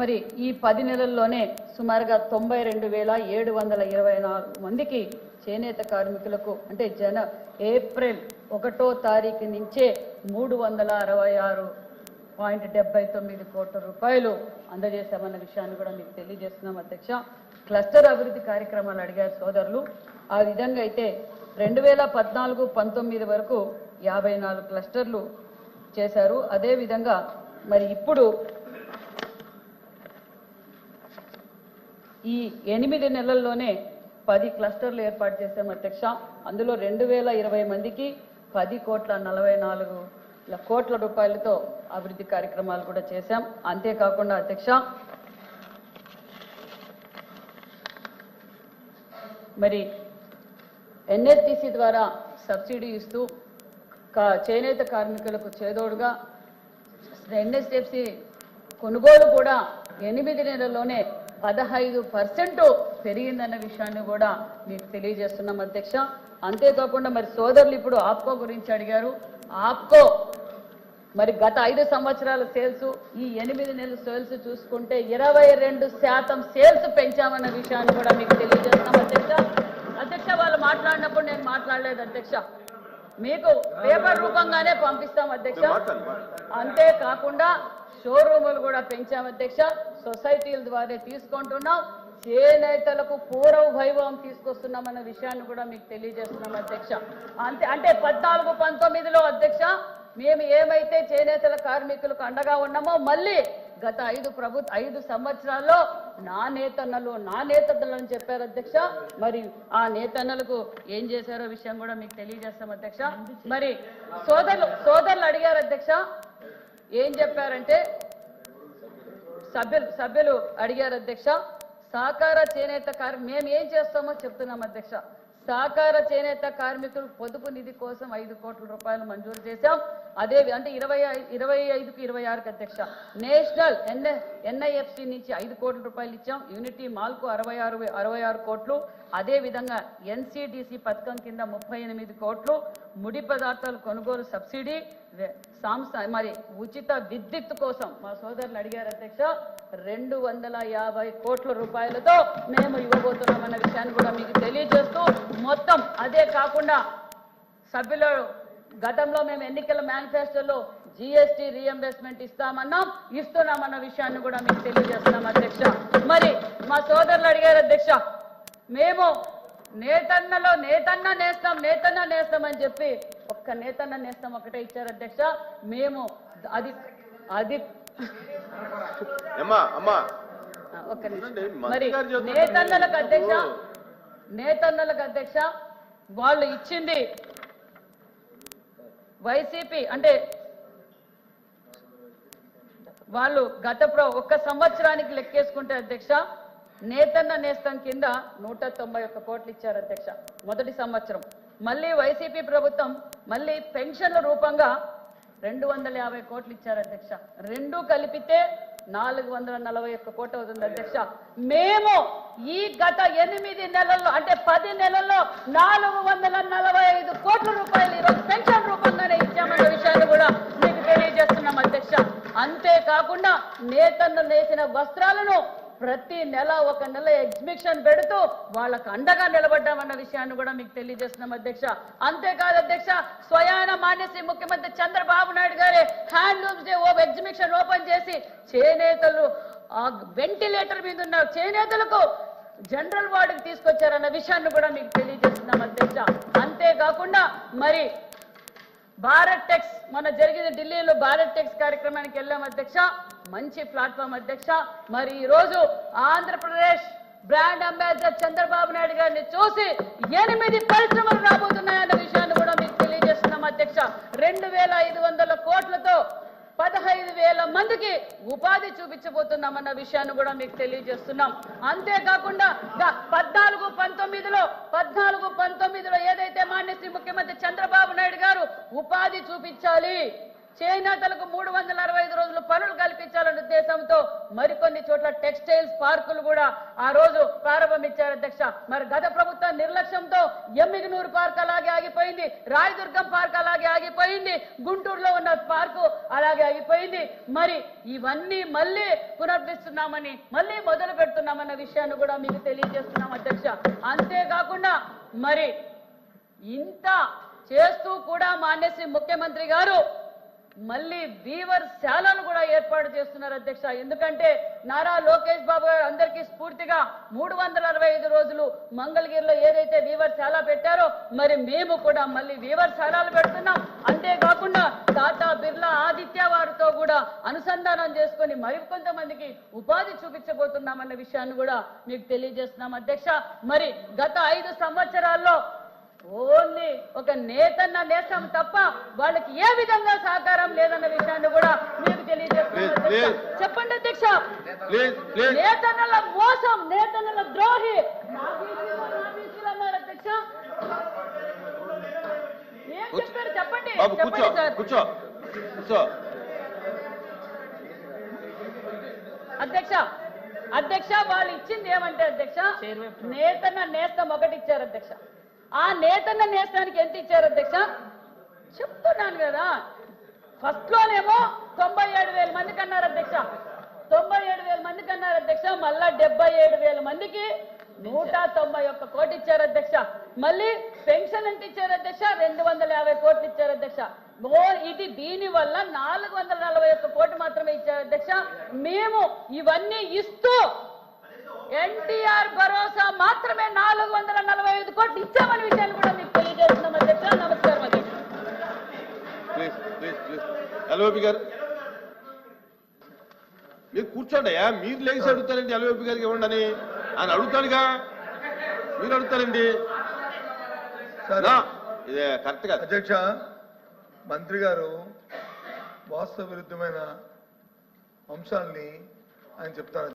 మరి ఈ 10 నెలల్లోనే సుమారుగా 92,724 మందికి చేనేత కార్మికులకు అంటే ఏప్రిల్ 1వ తారీఖు నుంచే 366.79 కోట్ల రూపాయలు అందజేశామన్న విషయాన్ని కూడా మీకు తెలియజేస్తున్నాం అధ్యక్ష. క్లస్టర్ అభివృద్ధి కార్యక్రమాలు అడిగారు సోదరులు. ఆ విధంగా అయితే 2014-19 వరకు 54 క్లస్టర్లు చేశారు. అదేవిధంగా మరి ఇప్పుడు ఈ 8 నెలల్లోనే 10 క్లస్టర్లు ఏర్పాటు చేశాం అధ్యక్ష. అందులో 2020 మందికి 10,44 కోట్ల రూపాయలతో అభివృద్ధి కార్యక్రమాలు కూడా చేశాం. అంతేకాకుండా అధ్యక్ష మరి ఎన్ఎస్టిసి ద్వారా సబ్సిడీ ఇస్తూ చేనేత కార్మికులకు చేదోడుగా ఎన్ఎస్టిసి కొనుగోలు కూడా 8 నెలల్లోనే 15% పెరిగిందన్న విషయాన్ని కూడా మీకు తెలియజేస్తున్నాం అధ్యక్ష. అంతేకాకుండా మరి సోదరులు ఇప్పుడు ఆప్కో గురించి అడిగారు. ఆప్కో మరి గత 5 సంవత్సరాల సేల్స్ ఈ 8 నెలల సేల్స్ చూసుకుంటే 22% సేల్స్ పెంచామన్న విషయాన్ని కూడా మీకు తెలియజేస్తున్నాం అధ్యక్ష. అధ్యక్ష వాళ్ళు మాట్లాడినప్పుడు నేను మాట్లాడలేదు అధ్యక్ష, మీకు పేపర్ రూపంగానే పంపిస్తాం అధ్యక్ష. అంతేకాకుండా షోరూములు కూడా పెంచాం అధ్యక్ష. సొసైటీల ద్వారా తీసుకుంటున్నాం. చేనేతలకు పూర్వ వైభవం తీసుకొస్తున్నామన్న విషయాన్ని కూడా మీకు తెలియజేస్తున్నాం అధ్యక్ష. అంటే 14-19లో అధ్యక్ష మేము ఏమైతే చేనేతల కార్మికులకు అండగా ఉన్నామో మళ్ళీ గత 5 సంవత్సరాల్లో నా నేతన్నలు అని చెప్పారు అధ్యక్ష. మరి ఆ నేతన్నలకు ఏం చేశారో విషయం కూడా మీకు తెలియజేస్తాం అధ్యక్ష. మరి సోదరులు అడిగారు అధ్యక్ష, ఏం చెప్పారంటే సభ్యులు అడిగారు అధ్యక్ష, సహకార చేనేత మేము ఏం చేస్తామో చెప్తున్నాం అధ్యక్ష. సహకార చేనేత కార్మికులు పొదుపు నిధి కోసం 5 కోట్ల రూపాయలు మంజూరు చేశాం. అదే అంటే 25-26 అధ్యక్ష. నేషనల్ ఎన్ఐఎఫ్సి నుంచి 5 కోట్ల రూపాయలు ఇచ్చాం. యూనిటీ మాల్కు 66 కోట్లు. అదేవిధంగా ఎన్సిడిసి పథకం కింద 38 కోట్లు. ముడి పదార్థాల కొనుగోలు సబ్సిడీ, మరి ఉచిత విద్యుత్ కోసం మా సోదరులు అడిగారు అధ్యక్ష 250 కోట్ల రూపాయలతో మేము ఇవ్వబోతున్నామన్న విషయాన్ని కూడా మీకు తెలియజేస్తూ మొత్తం అదే కాకుండా సభ్యులు గతంలో మేము ఎన్నికల మేనిఫెస్టోలో జిఎస్టీ రీఎంబర్స్మెంట్ ఇస్తున్నామన్న విషయాన్ని కూడా మీకు తెలియజేస్తున్నాం అధ్యక్ష. మరి మా సోదరులు అడిగారు అధ్యక్ష, మేము నేతన్న నేస్తాం అని చెప్పి ఒక్క నేతన్న నేస్తాం ఒకటే ఇచ్చారు అధ్యక్ష. మేము అది ఒక్క మరి నేతన్నలకు అధ్యక్ష వాళ్ళు ఇచ్చింది వైసీపీ అంటే వాళ్ళు గత ఒక్క సంవత్సరానికి లెక్కేసుకుంటే అధ్యక్ష నేతన్న నేస్తం కింద 191 కోట్లు ఇచ్చారు అధ్యక్ష మొదటి సంవత్సరం. మళ్ళీ వైసీపీ ప్రభుత్వం మళ్ళీ పెన్షన్ల రూపంగా 250 కోట్లు ఇచ్చారు అధ్యక్ష. రెండు కలిపితే 441 కోట్లు అవుతుంది అధ్యక్ష. మేము ఈ గత 8 నెలల్లో అంటే 10 నెలల్లో 445 కోట్ల రూపాయలు ఈరోజు పెన్షన్ రూపంగానే ఇచ్చామన్న విషయాన్ని కూడా మీకు తెలియజేస్తున్నాం అధ్యక్ష. అంతేకాకుండా నేతన్న నేసిన వస్త్రాలను ప్రతి నెల ఒక నెల ఎగ్జిబిషన్ పెడుతూ వాళ్ళకు అండగా నిలబడ్డామన్న విషయాన్ని కూడా మీకు తెలియజేస్తున్నాం అధ్యక్ష. అంతేకాదు అధ్యక్ష, స్వయాన మాన్యశ్రీ ముఖ్యమంత్రి చంద్రబాబు నాయుడు గారే హ్యాండ్లూమ్స్ డే ఎగ్జిబిషన్ ఓపెన్ చేసి చేనేతలు వెంటిలేటర్ మీద ఉన్న చేనేతలకు జనరల్ వార్డుకి తీసుకొచ్చారన్న విషయాన్ని కూడా మీకు తెలియజేస్తున్నాం అధ్యక్ష. అంతేకాకుండా మరి భారత్ టెక్స్ మన జరిగిన ఢిల్లీలో భారత్ టెక్స్ కార్యక్రమానికి వెళ్ళాం అధ్యక్ష. మంచి ప్లాట్ఫామ్ అధ్యక్ష. మరి ఈ రోజు ఆంధ్రప్రదేశ్ బ్రాండ్ అంబాసిడర్ చంద్రబాబు నాయుడు గారిని చూసి 8 పరిశ్రమలు రాబోతున్నాయన్న విషయాన్ని కూడా మీకు తెలియజేస్తున్నాం అధ్యక్ష. 2,500 కోట్లతో 15,000 మందికి ఉపాధి చూపించబోతున్నామన్న విషయాన్ని కూడా మీకు తెలియజేస్తున్నాం. అంతేకాకుండా 14-19లో ఏదైతే మాన్యశ్రీ ముఖ్యమంత్రి చంద్రబాబు నాయుడు గారు ఉపాధి చూపించాలి, చేనేతలకు 365 రోజులు పనులు కల్పించాలనే ఉద్దేశంతో మరికొన్ని చోట్ల టెక్స్టైల్స్ పార్కులు కూడా ఆ రోజు ప్రారంభించారు అధ్యక్ష. మరి గత ప్రభుత్వ నిర్లక్ష్యంతో ఎమ్మిగనూరు పార్క్ అలాగే ఆగిపోయింది, రాయదుర్గం పార్క్ అలాగే ఆగిపోయింది, గుంటూరులో ఉన్న పార్కు అలాగే ఆగిపోయింది. మరి ఇవన్నీ మళ్ళీ పునరుద్ధరిస్తున్నామని మళ్ళీ మొదలు పెడుతున్నామన్న విషయాన్ని కూడా మీకు తెలియజేస్తున్నాం అధ్యక్ష. అంతేకాకుండా మరి ఇంత చేస్తూ కూడా మాన్యశ్రీ ముఖ్యమంత్రి గారు మళ్ళీ వీవర్ శాలను కూడా ఏర్పాటు చేస్తున్నారు అధ్యక్ష. ఎందుకంటే నారా లోకేష్ బాబు గారు అందరికీ స్ఫూర్తిగా 365 రోజులు మంగళగిరిలో ఏదైతే వీవర్ శాల పెట్టారో మరి మేము కూడా మళ్ళీ వీవర్ శాలలు పెడుతున్నాం. అంతేకాకుండా టాటా బిర్లా ఆదిత్య వారితో కూడా అనుసంధానం చేసుకొని మరికొంతమందికి ఉపాధి చూపించబోతున్నామన్న విషయాన్ని కూడా మీకు తెలియజేస్తున్నాం అధ్యక్ష. మరి గత 5 సంవత్సరాల్లో ఓన్లీ ఒక నేతన్న నేస్తం తప్ప వాళ్ళకి ఏ విధంగా సహకారం లేదన్న విషయాన్ని కూడా మీకు తెలియజేస్తున్నాం. చెప్పండి అధ్యక్ష, నేతన్నల మోసం, నేతన్నల ద్రోహి అన్నారు అధ్యక్ష. ఏం చెప్పారు చెప్పండి, చెప్పండి సార్. అధ్యక్ష వాళ్ళు ఇచ్చింది ఏమంటే అధ్యక్ష, నేతన్న నేస్తం ఒకటి ఇచ్చారు అధ్యక్ష. ఆ నేతన్న నేస్తానికి ఎంత ఇచ్చారు అధ్యక్ష చెప్తున్నాను కదా. ఫస్ట్ లోనేమో 97,000 మందికి అన్నారు అధ్యక్ష, 97,000 మందికి అన్నారు అధ్యక్ష. మళ్ళా 77,000 మందికి 191 కోట్లు ఇచ్చారు అధ్యక్ష. మళ్ళీ పెన్షన్ ఎంత ఇచ్చారు అధ్యక్ష, 250 కోట్లు ఇచ్చారు అధ్యక్ష. ఇది దీని వల్ల 441 కోట్లు మాత్రమే ఇచ్చారు అధ్యక్ష. మేము ఇవన్నీ ఇస్తూ ఎన్టీఆర్ భరోసా మాత్రమే 445 కోట్లు ఇచ్చామనే విషయాన్ని కూడా మీకు తెలియజేస్తున్నాం అధ్యక్ష. నమస్కారం అధ్యక్ష. ఎల్ఓపి గారు మీరు కూర్చోండియా, మీరు లేచి అడుగుతారండి ఎల్ఓపి గారికి ఇవ్వండి అని ఆయన అడుగుతాడుగా, మీరు అడుగుతారండి. ఇదే కరెక్ట్ గా అధ్యక్ష. మంత్రి గారు వాస్తవ విరుద్ధమైన అంశాలని ఆయన చెప్తారు.